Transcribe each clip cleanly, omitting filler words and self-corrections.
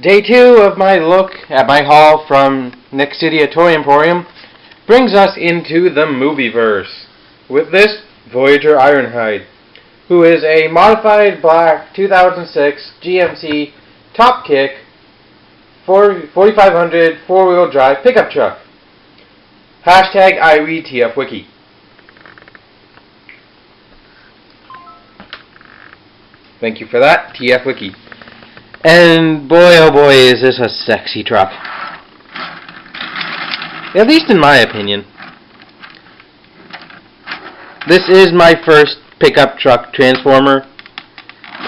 Day 2 of my look at my haul from Nick City Toy Emporium brings us into the movieverse with this Voyager Ironhide, who is a modified black 2006 GMC top kick 4500 four-wheel drive pickup truck. Hashtag I read TF Wiki. Thank you for that, TF Wiki. And boy, oh boy, is this a sexy truck. At least in my opinion. This is my first pickup truck transformer.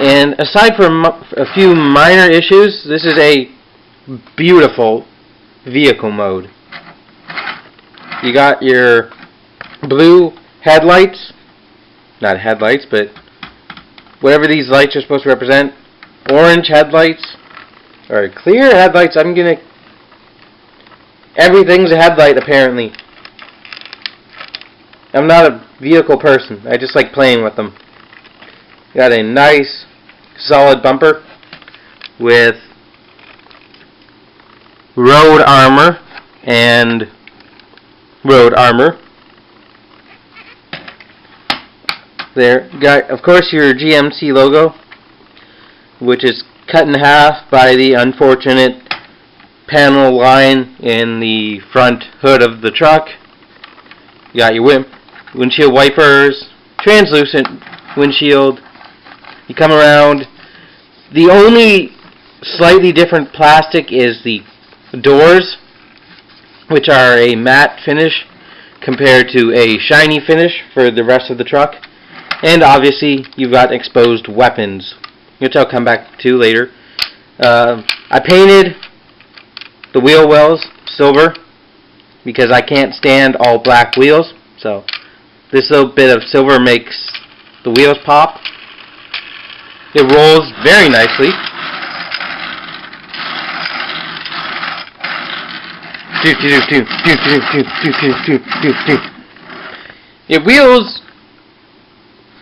And aside from a few minor issues, this is a beautiful vehicle mode. You got your blue headlights. Not headlights, but whatever these lights are supposed to represent. Orange headlights, or clear headlights. Everything's a headlight apparently. I'm not a vehicle person. I just like playing with them. Got a nice solid bumper with road armor and road armor. There, got of course your GMC logo, which is cut in half by the unfortunate panel line in the front hood of the truck. You got your windshield wipers, translucent windshield. You come around. The only slightly different plastic is the doors, which are a matte finish compared to a shiny finish for the rest of the truck. And obviously you've got exposed weapons, which I'll come back to later. I painted the wheel wells silver because I can't stand all black wheels. So this little bit of silver makes the wheels pop. It rolls very nicely. It wheels.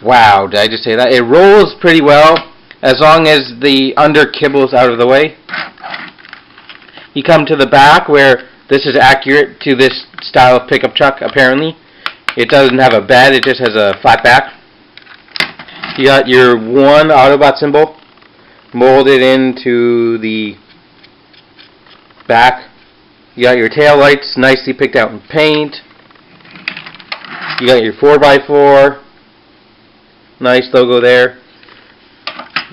Wow, did I just say that? It rolls pretty well, as long as the under kibble's out of the way. You come to the back, where this is accurate to this style of pickup truck, apparently. It doesn't have a bed, it just has a flat back. You got your one Autobot symbol molded into the back. You got your tail lights nicely picked out in paint. You got your 4x4. Nice logo there.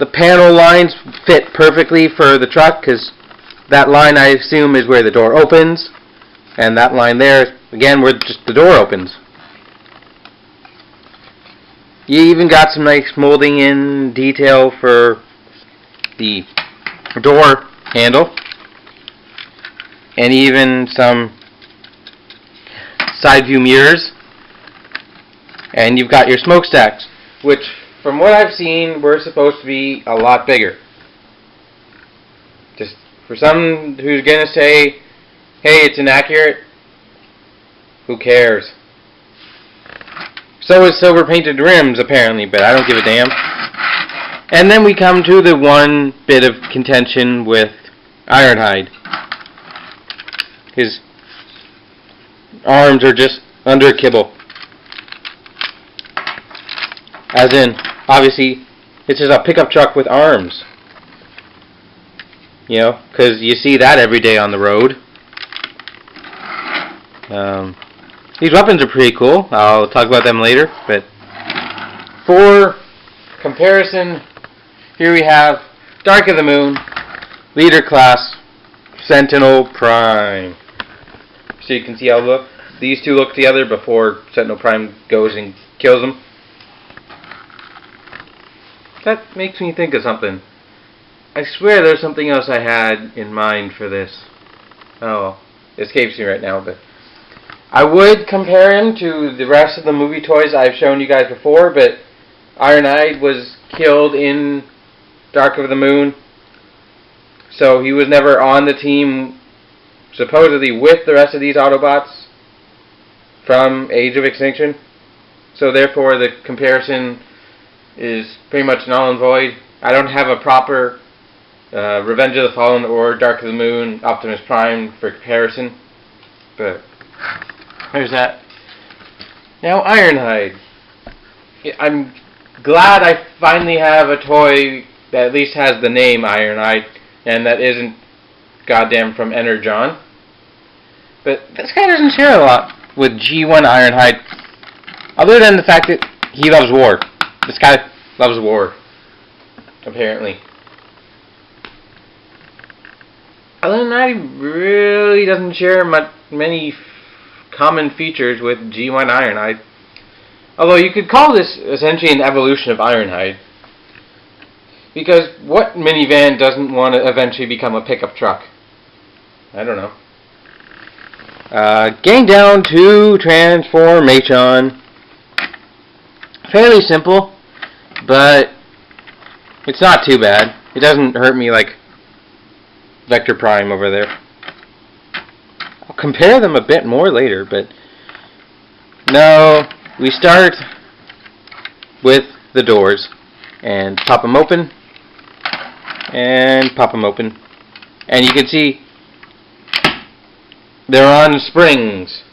The panel lines fit perfectly for the truck because that line, I assume, is where the door opens, and that line there, again, where just the door opens. You even got some nice molding in detail for the door handle, and even some side view mirrors. And you've got your smokestacks, which, from what I've seen, were supposed to be a lot bigger. Just for someone who's going to say, hey, it's inaccurate, who cares? So is silver painted rims, apparently, but I don't give a damn. And then we come to the one bit of contention with Ironhide. His arms are just under kibble. As in, obviously, it's just a pickup truck with arms. You know, because you see that every day on the road. These weapons are pretty cool. I'll talk about them later. But for comparison, here we have Dark of the Moon, Leader Class, Sentinel Prime. So you can see how these two look together before Sentinel Prime goes and kills them. That makes me think of something. I swear there's something else I had in mind for this. Oh, it escapes me right now, but I would compare him to the rest of the movie toys I've shown you guys before, but Ironhide was killed in Dark of the Moon, so he was never on the team supposedly with the rest of these Autobots from Age of Extinction. So therefore the comparison is pretty much null and void. I don't have a proper Revenge of the Fallen or Dark of the Moon, Optimus Prime for comparison. But there's that. Now Ironhide. I'm glad I finally have a toy that at least has the name Ironhide and that isn't goddamn from Energon. But this guy doesn't share a lot with G1 Ironhide, other than the fact that he loves war. This guy loves war, apparently. Other than that, he really doesn't share many common features with G1 Ironhide. Although you could call this essentially an evolution of Ironhide. Because what minivan doesn't want to eventually become a pickup truck? I don't know. Getting down to transformation. Fairly simple, but it's not too bad. It doesn't hurt me like Vector Prime over there. I'll compare them a bit more later, but no, we start with the doors and pop them open and pop them open, and you can see they're on springs.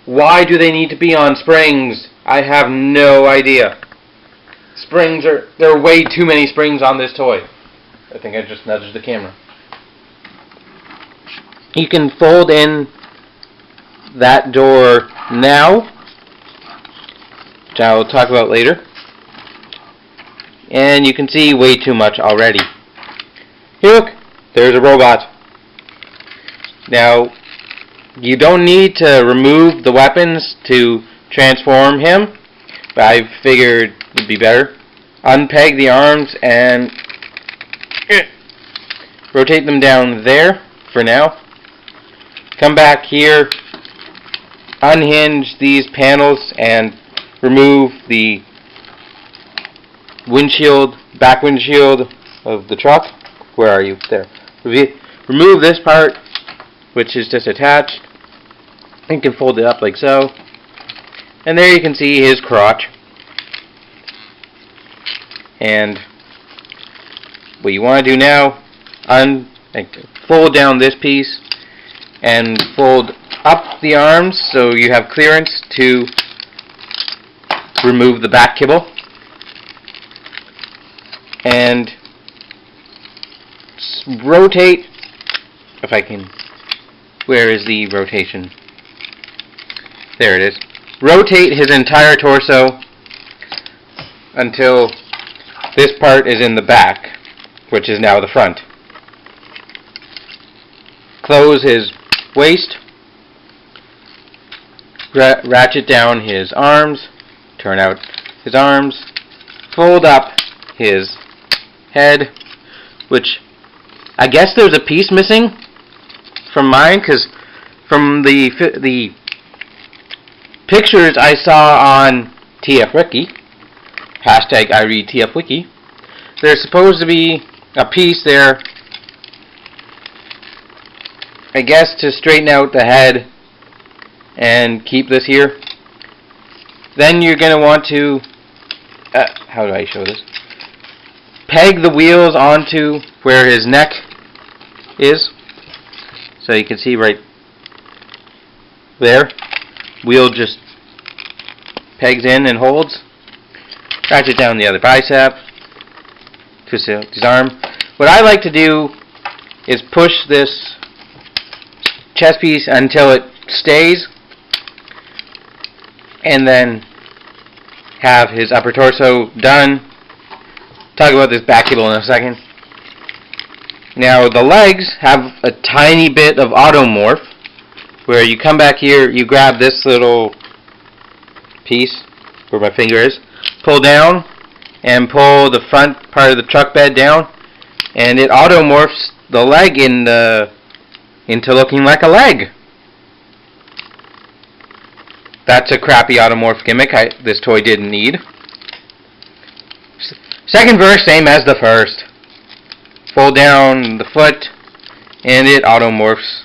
Why do they need to be on springs? I have no idea. There are way too many springs on this toy. I think I just nudged the camera. You can fold in that door now, which I will talk about later. And you can see way too much already. Here, look, there's a robot. Now, you don't need to remove the weapons to transform him, but I figured it would be better. Unpeg the arms and rotate them down there for now. Come back here, unhinge these panels and remove the windshield, back windshield of the truck. Where are you? There. Remove this part, which is just attached. You can fold it up like so. And there you can see his crotch. And what you want to do now, fold down this piece and fold up the arms so you have clearance to remove the back kibble. And rotate, if I can, where is the rotation? There it is. Rotate his entire torso until this part is in the back, which is now the front. Close his waist, ratchet down his arms, turn out his arms, fold up his head, which I guess there's a piece missing from mine, because from the pictures I saw on TFWiki, hashtag I read TFWiki, there's supposed to be a piece there, I guess, to straighten out the head and keep this here. Then you're going to want to, how do I show this? Peg the wheels onto where his neck is. So you can see right there. Wheel just pegs in and holds. Ratchet down the other bicep. Twist his arm. What I like to do is push this chest piece until it stays, and then have his upper torso done. Talk about this back kibble in a second. Now the legs have a tiny bit of automorph, where you come back here, you grab this little piece where my finger is, pull down and pull the front part of the truck bed down, and it automorphs the leg into looking like a leg. That's a crappy automorph gimmick this toy didn't need. Second verse, same as the first. Fold down the foot, and it automorphs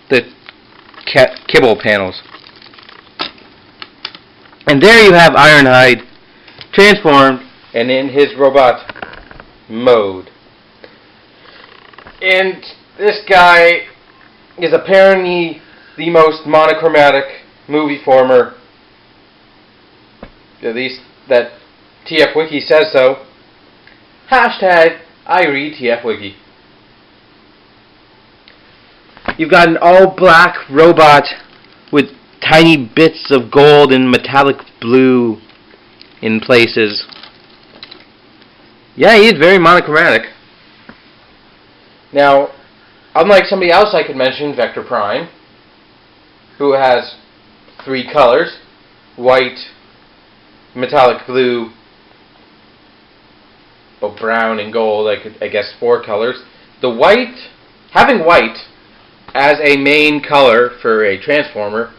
the kibble panels. And there you have Ironhide transformed and in his robot mode. And this guy is apparently the most monochromatic movie former. At least that TF Wiki says so. Hashtag I read TF Wiki. You've got an all-black robot with tiny bits of gold and metallic blue in places. Yeah, he is very monochromatic. Now, unlike somebody else I could mention, Vector Prime, who has 3 colors, white, metallic blue, well, brown and gold, I guess 4 colors. The white, having white as a main color for a transformer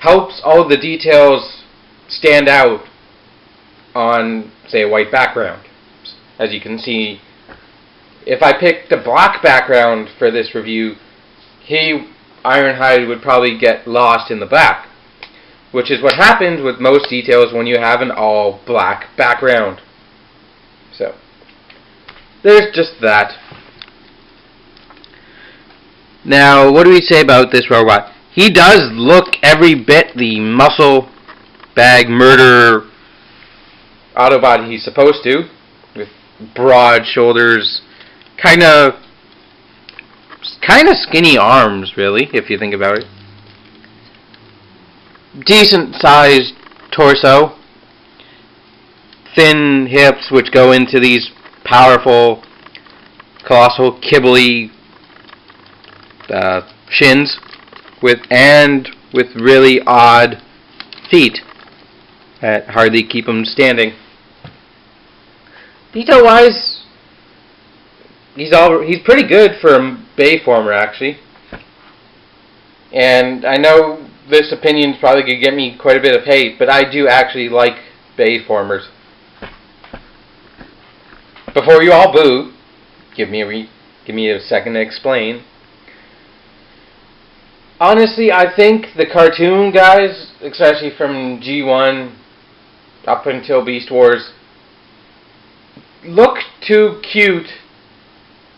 helps all the details stand out on, say, a white background. As you can see, if I picked a black background for this review, Ironhide would probably get lost in the black, which is what happens with most details when you have an all black background. So, there's just that. Now, what do we say about this robot? He does look every bit the muscle bag murder Autobot he's supposed to, with broad shoulders, kind of skinny arms, really, if you think about it. Decent sized torso, thin hips which go into these powerful, colossal, kibbly shins, with really odd feet that hardly keep him standing. Detail-wise, he's pretty good for a Bayformer, actually. And I know this opinion's probably gonna get me quite a bit of hate, but I do actually like Bayformers. Before you all boo, give me a second to explain. Honestly, I think the cartoon guys, especially from G1 up until Beast Wars, look too cute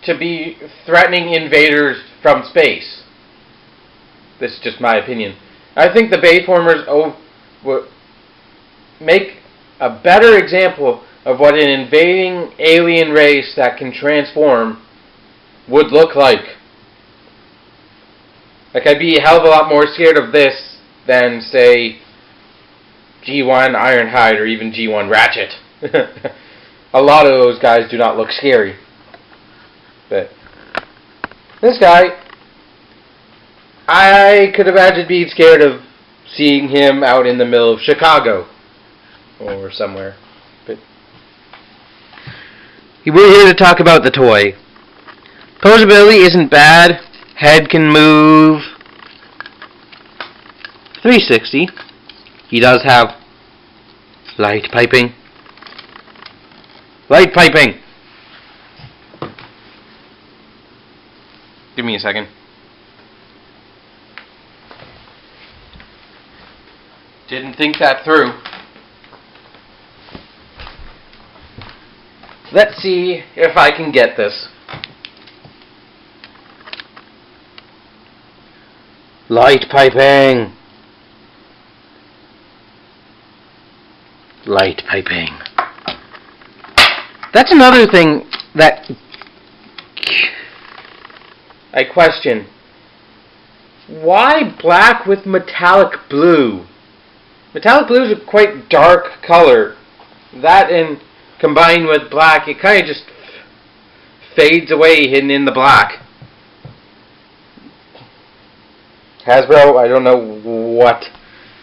to be threatening invaders from space. This is just my opinion. I think the Bayformers would make a better example of what an invading alien race that can transform would look like. Like, I'd be a hell of a lot more scared of this than, say, G1 Ironhide or even G1 Ratchet. A lot of those guys do not look scary. But this guy, I could imagine being scared of seeing him out in the middle of Chicago or somewhere. But we're here to talk about the toy. Posability isn't bad. Head can move 360. He does have light piping. Light piping! Give me a second. Didn't think that through. Let's see if I can get this. Light piping. Light piping. That's another thing that I question. Why black with metallic blue? Metallic blue is a quite dark color. That and combined with black, it kind of just fades away hidden in the black. Hasbro, I don't know what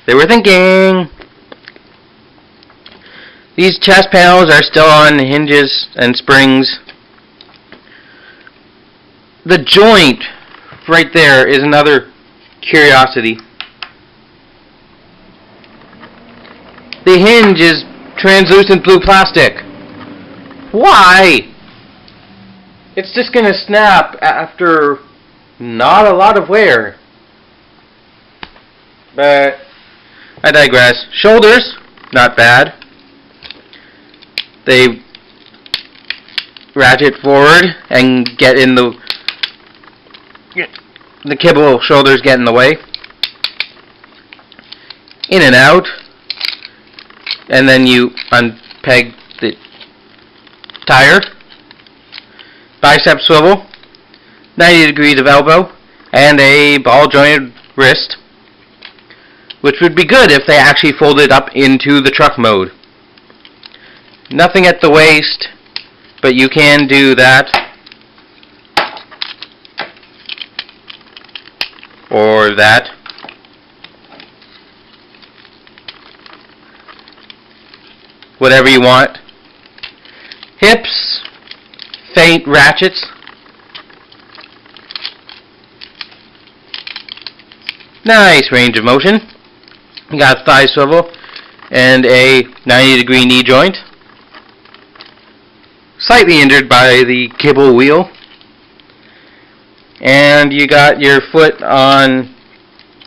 they were thinking. These chest panels are still on hinges and springs. The joint right there is another curiosity. The hinge is translucent blue plastic. Why? It's just gonna snap after not a lot of wear. But I digress. Shoulders, not bad. They ratchet forward and get in the the kibble shoulders get in the way. In and out. And then you unpeg the tire. Bicep swivel. 90 degrees of elbow. And a ball jointed wrist. Which would be good if they actually folded up into the truck mode. Nothing at the waist, but you can do that. Or that. Whatever you want. Hips, faint ratchets. Nice range of motion. You got a thigh swivel and a 90-degree knee joint. Slightly injured by the kibble wheel. And you got your foot on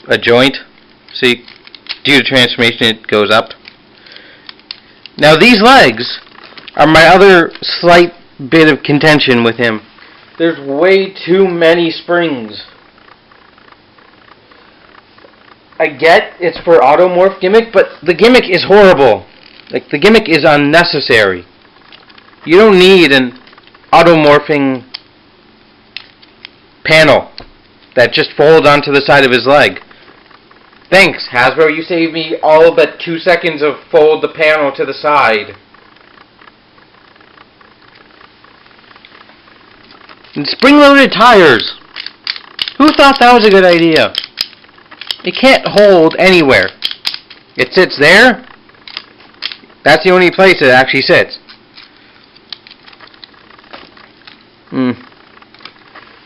a joint. So you do the transformation, it goes up. Now these legs are my other slight bit of contention with him. There's way too many springs. I get it's for automorph gimmick, but the gimmick is horrible. Like, the gimmick is unnecessary. You don't need an automorphing panel that just folds onto the side of his leg. Thanks, Hasbro. You saved me all but 2 seconds of fold the panel to the side. And spring-loaded tires. Who thought that was a good idea? It can't hold anywhere. It sits there. That's the only place it actually sits.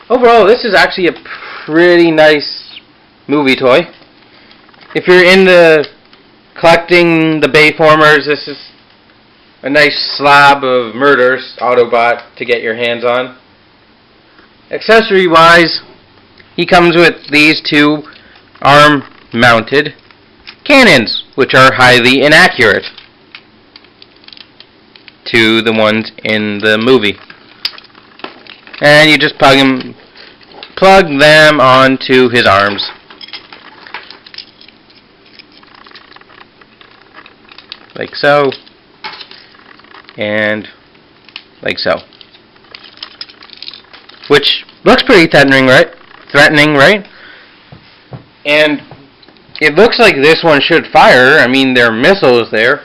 Overall, this is actually a pretty nice movie toy. If you're into collecting the Bayformers, this is a nice slab of murders Autobot to get your hands on. Accessory-wise, he comes with these two arm-mounted cannons, which are highly inaccurate to the ones in the movie. And you just plug them onto his arms. Like so. And like so. Which looks pretty threatening, right? And it looks like this one should fire. I mean, there are missiles there.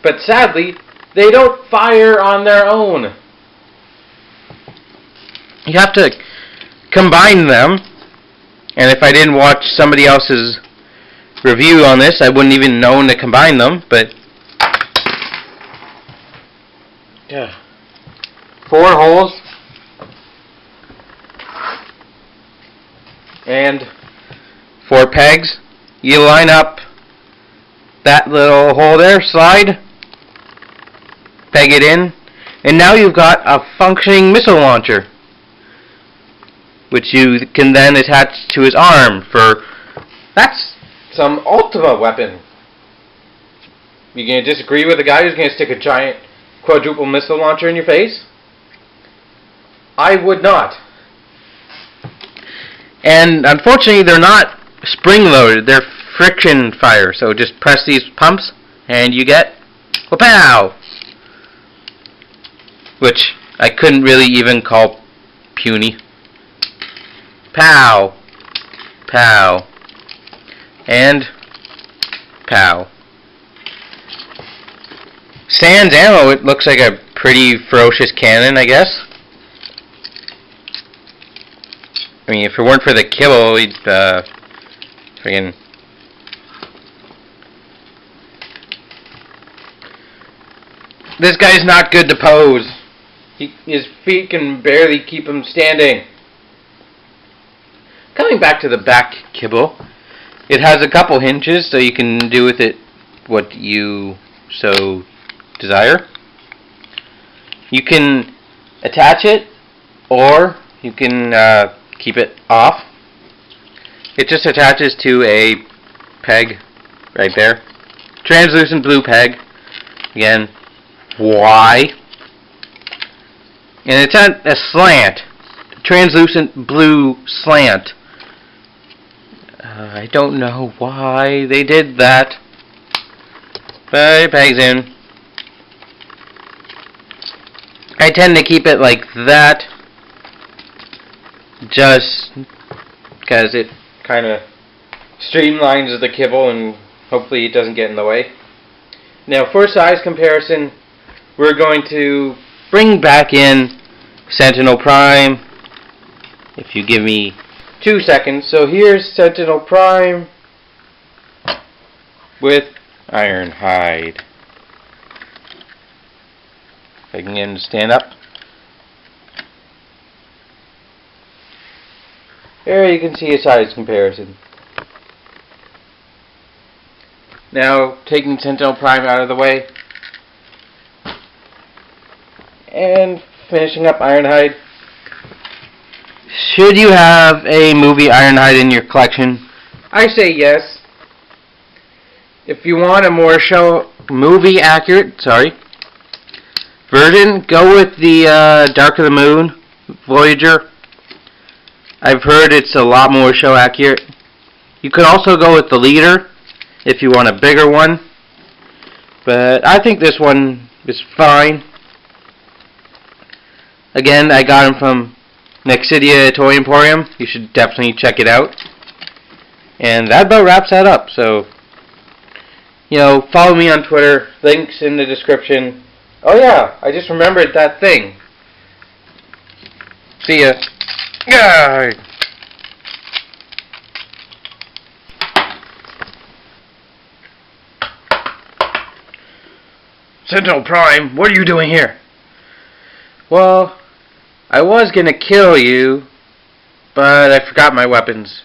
But sadly, they don't fire on their own. You have to combine them. And if I didn't watch somebody else's review on this, I wouldn't even know to combine them. But yeah, 4 holes and 4 pegs. You line up that little hole there, slide, peg it in, and now you've got a functioning missile launcher, which you can then attach to his arm for. That's some ultimate weapon. You gonna disagree with a guy who's gonna stick a giant quadruple missile launcher in your face? I would not. And unfortunately, they're not spring-loaded. They're friction fire. So just press these pumps, and you get wha-pow! Which I couldn't really even call puny. Pow! Pow! And pow. Sans ammo, it looks like a pretty ferocious cannon, I guess. I mean, if it weren't for the kibble, he'd, friggin'... This guy's not good to pose. His feet can barely keep him standing. Coming back to the back kibble, it has a couple hinges, so you can do with it what you so desire. You can attach it, or you can keep it off. It just attaches to a peg right there. Translucent blue peg. Again, why? And it's at a slant. Translucent blue slant. I don't know why they did that. But it pegs in. I tend to keep it like that, just because it kind of streamlines the kibble and hopefully it doesn't get in the way. Now for size comparison, we're going to bring back in Sentinel Prime. If you give me 2 seconds. So here's Sentinel Prime with Ironhide. If I can get him to stand up. There you can see a size comparison. Now taking Sentinel Prime out of the way and finishing up Ironhide. Should you have a movie Ironhide in your collection? I say yes. If you want a more movie accurate version, go with the Dark of the Moon Voyager. I've heard it's a lot more show accurate. You could also go with the Leader if you want a bigger one, but I think this one is fine. Again, I got them from Nexidia Toy Emporium. You should definitely check it out. And that about wraps that up. So, follow me on Twitter. Links in the description. Oh yeah, I just remembered that thing. See ya. Yeah. Sentinel Prime, what are you doing here? Well, I was gonna kill you, but I forgot my weapons.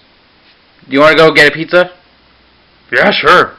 Do you want to go get a pizza? Yeah, sure.